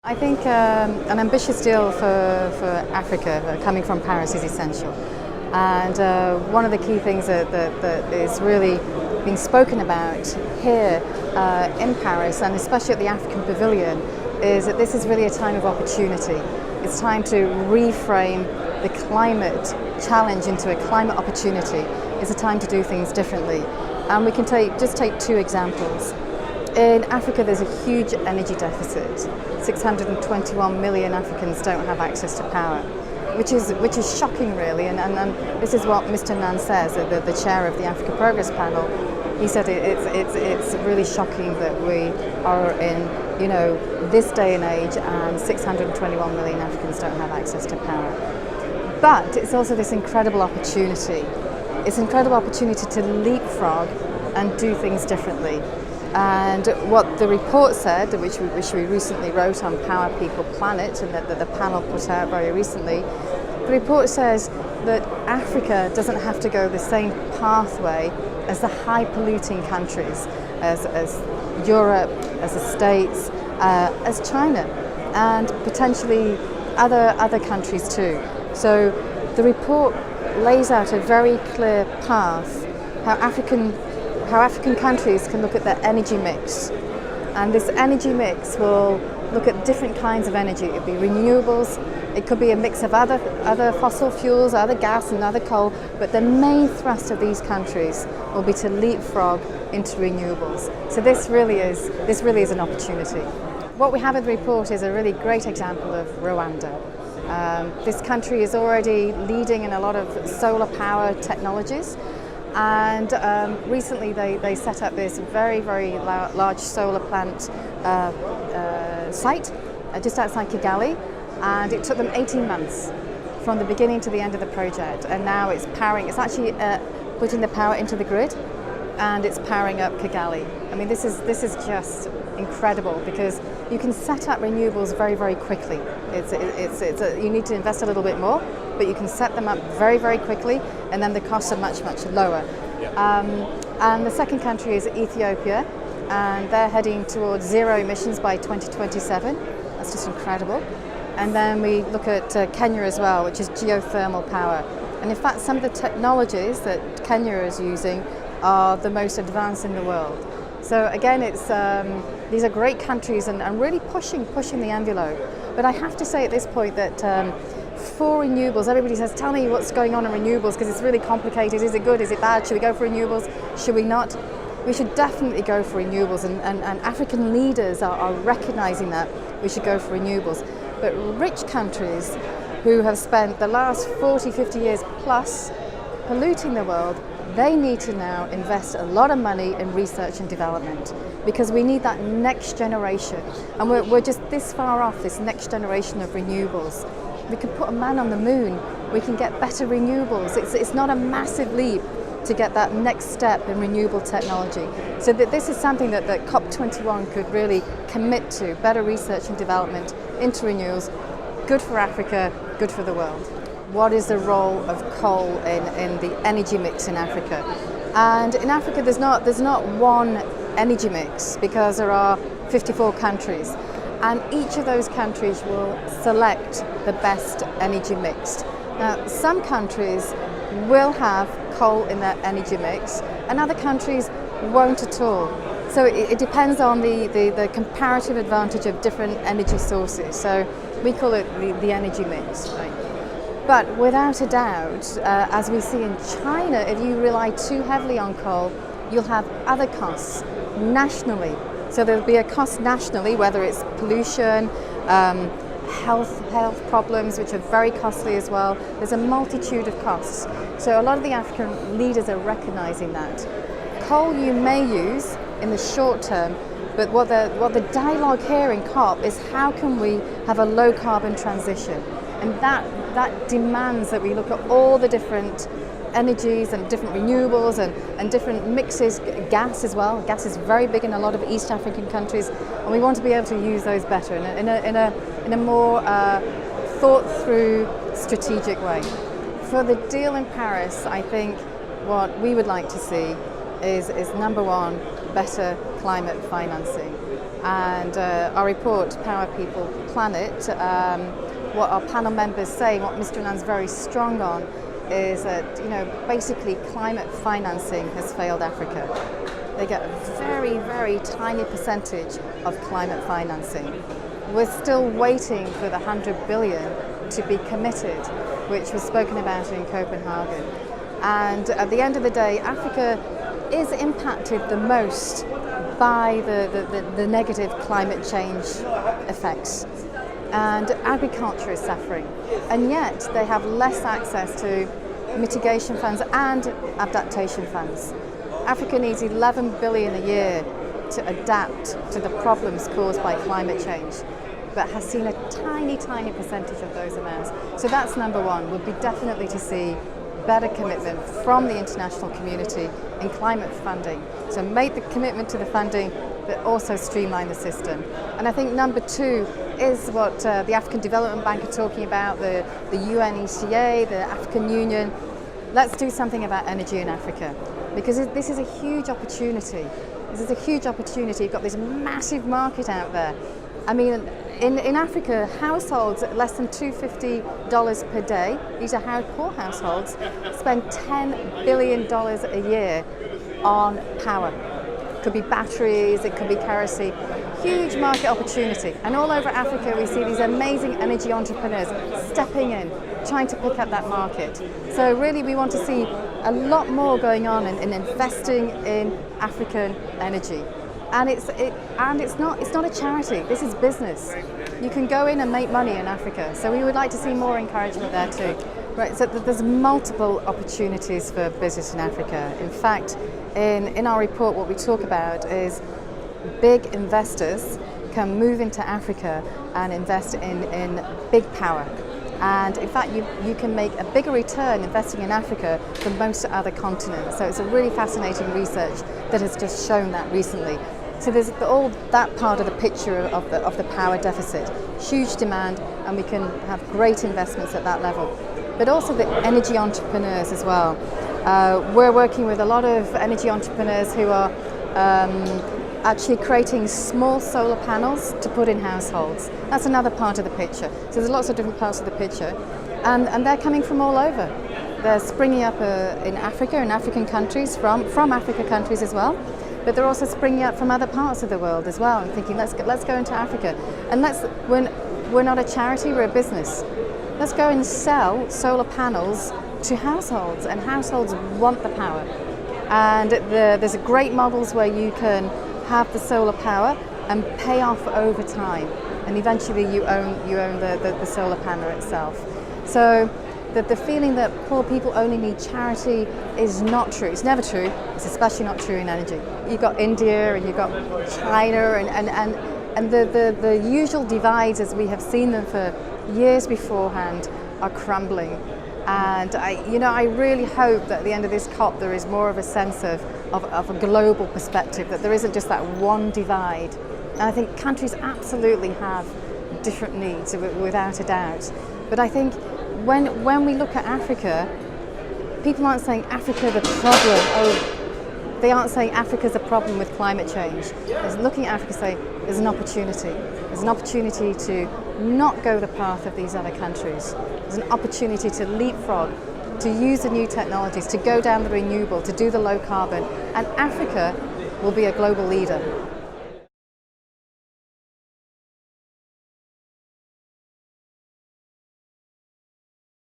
I think an ambitious deal for Africa coming from Paris is essential. And one of the key things that is really being spoken about here in Paris, and especially at the African Pavilion, is that this is really a time of opportunity. It's time to reframe the climate challenge into a climate opportunity. It's a time to do things differently. And we can just take two examples. In Africa, there's a huge energy deficit. 621 million Africans don't have access to power, which is shocking, really. And this is what Mr. Nan says, the chair of the Africa Progress Panel. He said it's really shocking that we are in this day and age, and 621 million Africans don't have access to power. But it's also this incredible opportunity. It's an incredible opportunity to leapfrog and do things differently. And what the report said, which we recently wrote on Power, People, Planet, and that the panel put out very recently, the report says that Africa doesn't have to go the same pathway as the high polluting countries, as Europe, as the States, as China, and potentially other countries too. So the report lays out a very clear path how African countries can look at their energy mix. And this energy mix will look at different kinds of energy. It could be renewables, it could be a mix of other fossil fuels, other gas and other coal, but the main thrust of these countries will be to leapfrog into renewables. So this really is an opportunity. What we have in the report is a really great example of Rwanda. This country is already leading in a lot of solar power technologies. And recently they set up this very large solar plant site just outside Kigali, and it took them 18 months from the beginning to the end of the project, and now it's actually putting the power into the grid, and it's powering up Kigali. I mean, this is just incredible, because you can set up renewables very quickly. You need to invest a little bit more, but you can set them up very quickly, and then the costs are much lower. Yeah. And the second country is Ethiopia, and they're heading towards zero emissions by 2027. That's just incredible. And then we look at Kenya as well, which is geothermal power. And in fact, some of the technologies that Kenya is using are the most advanced in the world. So again, these are great countries and really pushing the envelope. But I have to say at this point that for renewables, everybody says, tell me what's going on in renewables, because it's really complicated. Is it good? Is it bad? Should we go for renewables? Should we not? We should definitely go for renewables, and African leaders are recognizing that we should go for renewables. But rich countries who have spent the last 40, 50 years plus polluting the world, they need to now invest a lot of money in research and development, because we need that next generation. And we're just this far off this next generation of renewables. We can put a man on the moon, we can get better renewables. It's not a massive leap to get that next step in renewable technology. So this is something that COP21 could really commit to, better research and development into renewables. Good for Africa, good for the world. What is the role of coal in the energy mix in Africa? And in Africa there's not one energy mix, because there are 54 countries, and each of those countries will select the best energy mix. Now, some countries will have coal in their energy mix, and other countries won't at all. So it depends on the comparative advantage of different energy sources. So we call it the energy mix, right? But without a doubt, as we see in China, if you rely too heavily on coal, you'll have other costs nationally. So there'll be a cost nationally, whether it's pollution, health problems, which are very costly as well. There's a multitude of costs. So a lot of the African leaders are recognizing that. Coal you may use in the short term, but what the dialogue here in COP is, how can we have a low carbon transition? And that demands that we look at all the different energies and different renewables and different mixes. Gas as well. Gas is very big in a lot of East African countries, and we want to be able to use those better in a more thought through, strategic way. For the deal in Paris, I think what we would like to see is number one, better climate financing. And our report, Power People Planet, what our panel members say, what Mr. Annan's very strong on, is that basically climate financing has failed Africa. They get a very, very tiny percentage of climate financing. We're still waiting for the 100 billion to be committed, which was spoken about in Copenhagen. And at the end of the day, Africa is impacted the most by the negative climate change effects. And agriculture is suffering. And yet they have less access to mitigation funds and adaptation funds. Africa needs 11 billion a year to adapt to the problems caused by climate change, but has seen a tiny, tiny percentage of those amounts. So that's number one, would be definitely to see better commitment from the international community in climate funding. So make the commitment to the funding, but also streamline the system. And I think number two is what the African Development Bank are talking about, the UNECA, the African Union. Let's do something about energy in Africa, because this is a huge opportunity. This is a huge opportunity. You've got this massive market out there. I mean, in Africa, households at less than $250 per day, these are poor households, spend $10 billion a year on power. It could be batteries, it could be kerosene. Huge market opportunity. And all over Africa, we see these amazing energy entrepreneurs stepping in, trying to pick up that market. So really, we want to see a lot more going on in investing in African energy. And it's not a charity. This is business. You can go in and make money in Africa. So we would like to see more encouragement there too. Right. So there's multiple opportunities for business in Africa. In fact, in our report, what we talk about is big investors can move into Africa and invest in big power. And in fact, you can make a bigger return investing in Africa than most other continents. So it's a really fascinating research that has just shown that recently. So there's all that part of the picture of the power deficit, huge demand, and we can have great investments at that level. But also the energy entrepreneurs as well. We're working with a lot of energy entrepreneurs who are actually creating small solar panels to put in households. That's another part of the picture. So there's lots of different parts of the picture, and they're coming from all over. They're springing up in Africa, in African countries, from Africa countries as well, but they're also springing up from other parts of the world as well, and thinking, let's go into Africa. And we're not a charity, we're a business. Let's go and sell solar panels to households, and households want the power. And there's great models where you can have the solar power and pay off over time, and eventually you own the solar panel itself. So the feeling that poor people only need charity is not true. It's never true. It's especially not true in energy. You've got India and you've got China and the usual divides as we have seen them for years beforehand are crumbling. And I really hope that at the end of this COP there is more of a sense of a global perspective, that there isn't just that one divide. And I think countries absolutely have different needs, without a doubt. But I think when we look at Africa, people aren't saying Africa the problem. They aren't saying Africa's a problem with climate change. They're looking at Africa and saying there's an opportunity. There's an opportunity to not go the path of these other countries. There's an opportunity to leapfrog, to use the new technologies, to go down the renewable, to do the low carbon. And Africa will be a global leader.